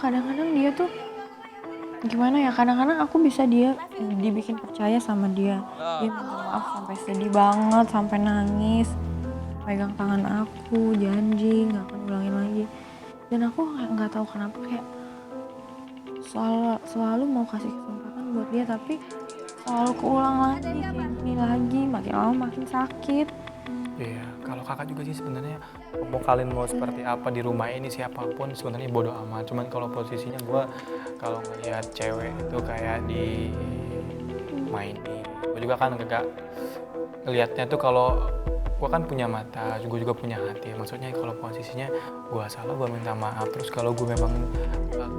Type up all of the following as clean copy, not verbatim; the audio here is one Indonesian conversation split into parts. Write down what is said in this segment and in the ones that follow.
kadang-kadang dia tuh gimana ya, kadang-kadang aku bisa dibikin percaya sama dia. Dia minta maaf sampai sedih banget, sampai nangis, pegang tangan aku, janji nggak akan ulangin lagi. Dan aku nggak tahu kenapa kayak selalu mau kasih kesempatan buat dia, tapi selalu keulang lagi kayak gini lagi, makin lama makin sakit. Iya, kalau kakak juga sih sebenarnya kalian mau seperti apa di rumah ini siapapun sebenarnya bodo amat. Cuman kalau posisinya gue kalau ngelihat cewek itu kayak di mainin, gue juga kan gak ngelihatnya tuh kalau gue kan punya mata, gue juga punya hati. Maksudnya kalau posisinya gue salah gue minta maaf. Terus kalau gue memang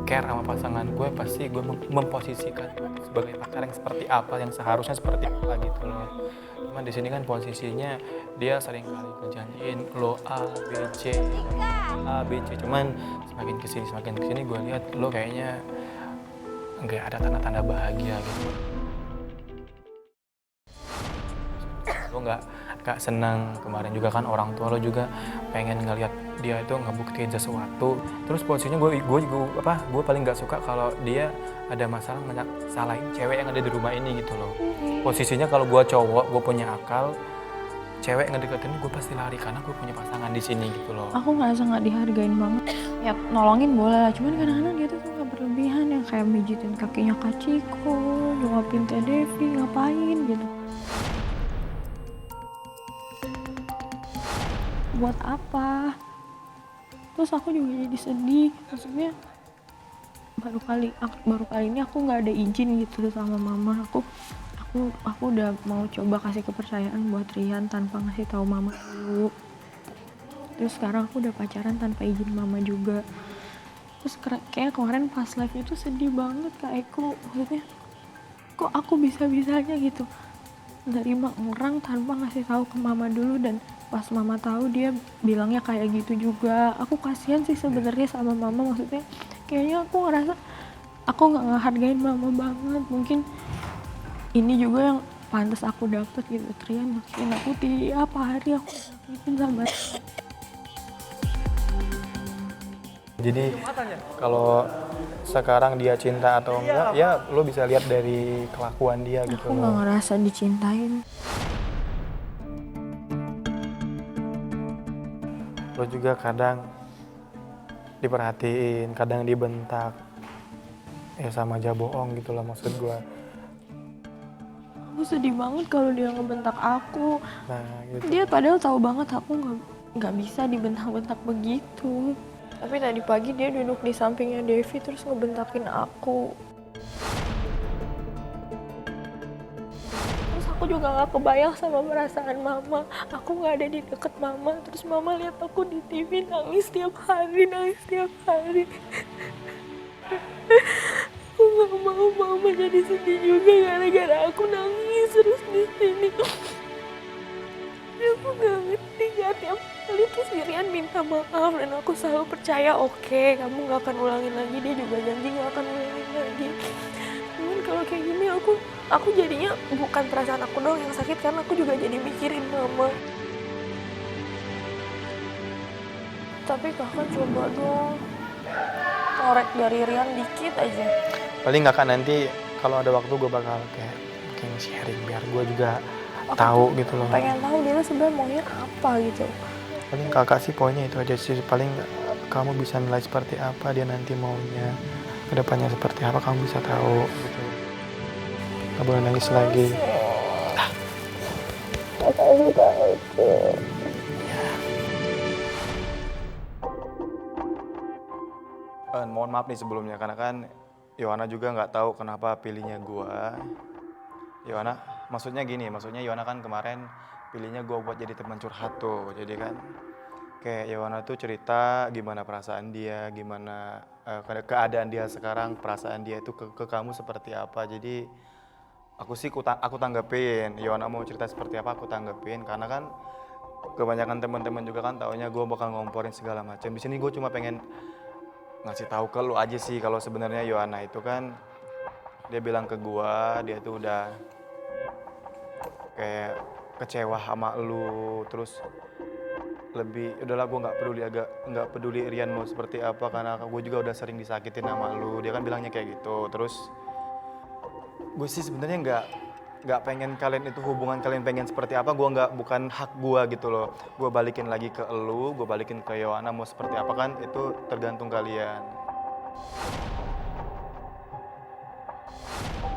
care sama pasangan gue, pasti gue memposisikan sebagai pacar yang seperti apa, yang seharusnya seperti apa gitu loh. Cuman di sini kan posisinya dia sering kali ngejanjiin lo A B C, cuman semakin kesini gue lihat lo kayaknya nggak ada tanda-tanda bahagia gitu. Lo nggak senang. Kemarin juga kan orang tua lo juga pengen ngelihat dia itu ngebuktiin sesuatu. Terus posisinya gue paling nggak suka kalau dia ada masalah salahin cewek yang ada di rumah ini gitu loh. Posisinya kalau gue cowok, gue punya akal, cewek ngedeketin gue pasti lari karena gue punya pasangan di sini gitu loh. Aku ngerasa nggak dihargain banget. Ya nolongin boleh lah, cuman kadang-kadang dia tuh nggak berlebihan, yang kayak mijitin kakinya Kak Ciko, nyuapin Teh Devi, ngapain gitu. Buat apa? Terus aku juga jadi sedih, maksudnya baru kali ini aku nggak ada izin gitu sama mama. Aku udah mau coba kasih kepercayaan buat Rian tanpa ngasih tahu mama dulu. Terus sekarang aku udah pacaran tanpa izin mama juga. Terus kayak kemarin pas live itu sedih banget Kak Eko, maksudnya kok aku bisa-bisanya gitu nerima orang tanpa ngasih tahu ke mama dulu, dan pas mama tahu dia bilangnya kayak gitu juga. Aku kasihan sih sebenarnya sama mama, maksudnya kayaknya aku ngerasa aku nggak ngehargain mama banget. Mungkin ini juga yang pantas aku dapet gitu. Trian makin aku tiap hari aku nyakitin sama Jadi kalau sekarang dia cinta atau enggak, ya lo bisa lihat dari kelakuan dia gitu aku nggak loh. ngerasa dicintain. Lo juga kadang diperhatiin, kadang dibentak, ya sama aja bohong gitu loh maksud gue. Aku sedih banget kalau dia ngebentak aku. Nah gitu. Dia padahal tahu banget aku nggak bisa dibentak-bentak begitu. Tapi tadi pagi dia duduk di sampingnya Devi terus ngebentakin aku. Terus aku juga nggak kebayang sama perasaan mama. Aku nggak ada di deket mama. Terus mama lihat aku di TV nangis tiap hari, nangis tiap hari. Aku nggak mau mama jadi sedih juga gara-gara aku nangis terus di sini. Aku gak ngerti, gak tiap kali terus Irian minta maaf dan aku selalu percaya oke, kamu gak akan ulangin lagi. Dia juga janji gak akan ulangin lagi. Cuman kalau kayak gini aku jadinya bukan perasaan aku doang yang sakit, karena aku juga jadi mikirin mama. Tapi kakak coba dong korek dari Rian dikit aja. Paling nggak kan nanti kalau ada waktu gue bakal kayak mungkin sharing biar gue juga Aku tahu gitu loh. pengen tahu dia sebenarnya maunya apa gitu. Paling kakak sih poinnya itu aja sih. Paling kamu bisa nilai seperti apa dia nanti maunya, kedepannya seperti apa kamu bisa tahu gitu. Gak boleh nangis lagi. Mohon maaf nih sebelumnya karena kan Yohana juga nggak tahu kenapa pilihnya gua. Yohana, maksudnya Yohana kan kemarin pilihnya gua buat jadi teman curhat tuh. Jadi kan kayak Yohana tuh cerita gimana perasaan dia, gimana keadaan dia sekarang, perasaan dia itu ke kamu seperti apa. Jadi aku tanggepin. Yohana mau cerita seperti apa aku tanggepin karena kan kebanyakan teman-teman juga kan taunya gue bakal ngomporin segala macam. Di sini gue cuma pengen ngasih tahu ke lu aja sih kalau sebenarnya Yohana itu kan dia bilang ke gua dia tuh udah kayak kecewa sama lu, terus lebih udahlah gue nggak peduli Rian mau seperti apa karena gue juga udah sering disakitin sama lu. Dia kan bilangnya kayak gitu. Terus gue sih sebenarnya nggak pengen kalian itu hubungan kalian pengen seperti apa. Bukan hak gue gitu loh. Gue balikin lagi ke elu, gue balikin ke Yohana mau seperti apa kan itu tergantung kalian.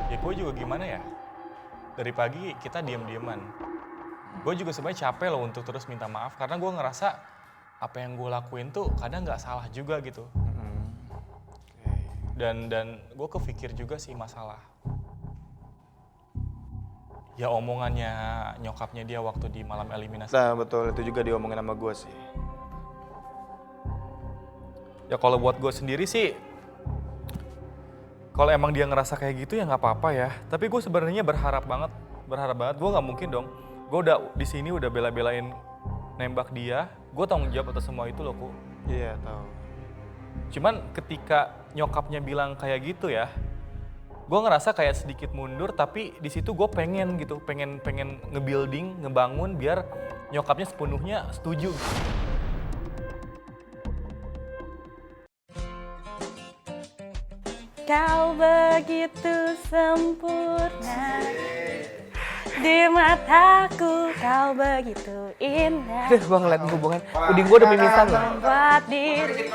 Ya gue juga gimana ya, dari pagi kita diem-dieman. Gue juga sebenarnya capek loh untuk terus minta maaf karena gue ngerasa apa yang gue lakuin tuh kadang nggak salah juga gitu. Dan gue kepikir juga sih masalah. Ya omongannya nyokapnya dia waktu di malam eliminasi. Nah betul, itu juga diomongin sama gue sih. Ya kalau buat gue sendiri sih, kalau emang dia ngerasa kayak gitu ya nggak apa-apa ya. Tapi gue sebenarnya berharap banget. Gue nggak mungkin dong. Gue udah di sini udah bela-belain nembak dia. Gue tanggung jawab atas semua itu loh, Ku. Iya tahu. Cuman ketika nyokapnya bilang kayak gitu ya, gue ngerasa kayak sedikit mundur. Tapi di situ gue pengen gitu, pengen nge-building, ngebangun biar nyokapnya sepenuhnya setuju. Kau begitu sempurna, di mataku kau begitu indah. Aduh, gue ngeliat hubungan uding gue udah mimisan loh. Membuat diri.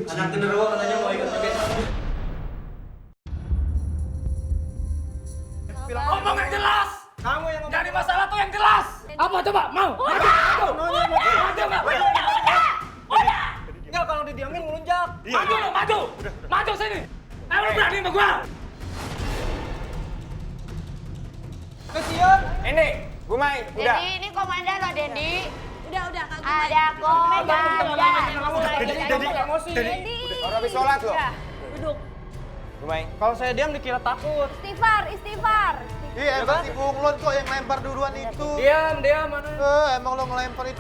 Anak genderuwo katanya mau ikut joget. Ngomong yang jelas. Kamu yang jadi masalah tuh yang jelas. Apa coba? Mau? Udah. Enggak, kalau didiamin ngelunjak. Maju lo, maju. Maju sini. Lu berani sama gua? Kesian. Ini, Gumai, udah. Dendi, ini komandan loh, Dendi. Udah, Kak. Ada komandan. Dendi. Orang habis sholat loh. Duduk. Gumai. Kalau saya diam dikira takut. Istighfar. Iya emang si bunglon kok yang lempar duluan itu. Diam mana? Emang lo ngelempar itu.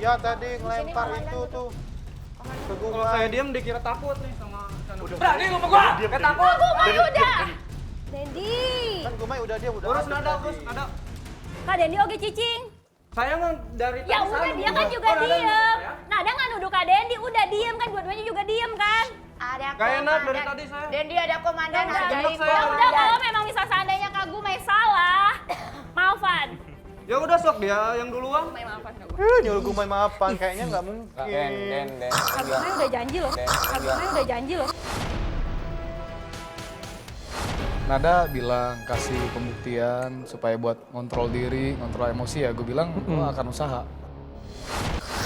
Iya tadi ngelempar itu tuh. Kalau saya diam dikira takut nih sama Berani lu sama gua? Gak takut. Gumai udah. Dendi. Kan Gumai udah dia udah. Urus nada, urus nada. Kak Dendi oke cicing. Saya mah dari Ya tadi udah, sana dia kan juga Nada diem. ya. Nada nggak nuduh Kak Dendi, udah diem kan, dua-duanya juga diem kan. Ada Gak enak dari komandan. tadi saya. Dendi ada komandan, Ya hargai udah, ya udah komandan. kalau memang misal seandainya Kak Gumai salah, maafan. Ya udah sok dia yang duluan. Gumai maafan Kak Gumai. Nyuruh Gumai maafan kayaknya nggak mungkin. Kak Gumai udah janji loh. Kak Gumai udah janji loh. Nada bilang kasih pembuktian supaya buat ngontrol diri, ngontrol emosi ya. Gue bilang gue akan usaha.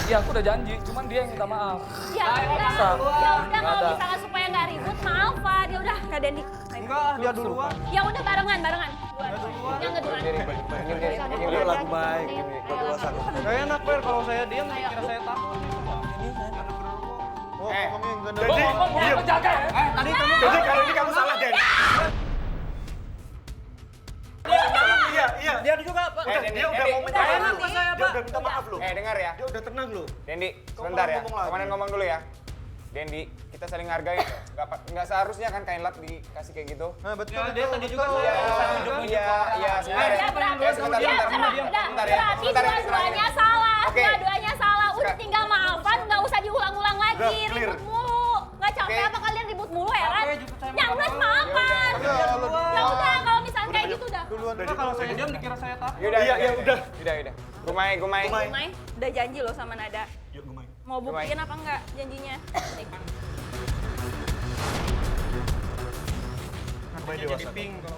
Iya, aku udah janji, cuman dia yang minta maaf. Ya udah kalau misalnya supaya nggak ribut, maafan. Ya udah Kak Dendi. Enggak, dia duluan. Ya udah barengan. Yang kedua. Ini lagu baik. Gak enak, Per, kalau saya diam dikira saya takut. Oh, kamu yang ganda. Gua jaga ya. Tadi kamu Jadi kali ini kamu salah, Den. Iya. Dia juga, Pak. Dia udah mau Gak enak ke saya, Pak. Dia udah minta maaf loh. Dengar ya. Dia udah tenang loh. Dendi, sebentar ya. Komandan ngomong dulu ya. Dendi, kita saling hargai. Nggak seharusnya kan kain lak dikasih kayak gitu. Nah, betul. Dia tadi juga Iya, sebentar ya. Ya berarti Sebentar. berarti dua-duanya salah. Oke. Dua-duanya salah. Udah tinggal maafan, nggak usah diulang-ulang lagi. Clear. Ribut mulu. Nggak capek Oke. apa kalian ribut mulu heran? Capek, justru saya Yang udah minta maafan. Ya udah kalau misalnya kayak gitu udah. Kalau saya diam dikira saya takut. Yaudah. Udah. Gumai. Gumai udah janji loh sama Nada. Yuk, Gumai. Mau buktiin apa enggak janjinya? Gumai dewasa.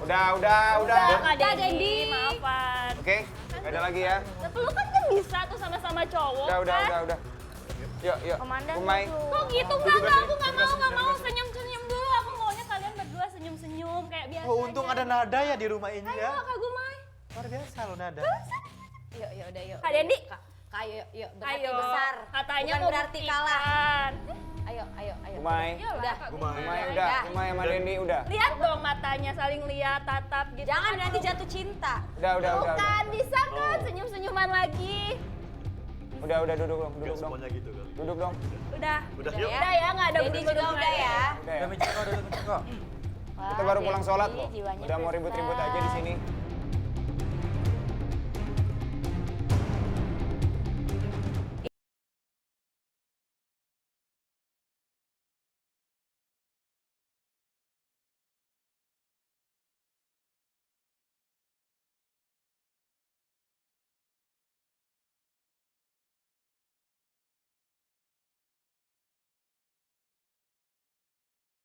Udah. Kak Dendi, maafan. Oke, nggak ada lagi ya. Pelukan kan bisa tuh sama-sama cowok kan? Udah. Yuk. Komandan Gumai. Kok gitu? Enggak, aku nggak mau senyum-senyum dulu. Aku maunya kalian berdua senyum-senyum kayak biasa. Oh, untung ada Nada ya di rumah ini Ayo ya. Kak Gumai. Luar biasa lo Nada. Yuk. Kak Dendi. Kak, yuk. Berarti Ayo. besar. Katanya Bukan mau berarti buktikan. kalah. Ayo. Gumai. Ya udah. Gumai sama Dendi udah. Lihat dong matanya saling lihat, tatap gitu. Jangan nanti jatuh cinta. Udah. Bukan bisa kan senyum-senyuman lagi. Udah duduk dong. Semuanya gitu kan. Duduk dong. Udah. Udah, yuk. Udah ya, nggak ada Dendi juga udah ya. Udah ya. Kita baru pulang sholat loh. Udah mau ribut-ribut aja di sini.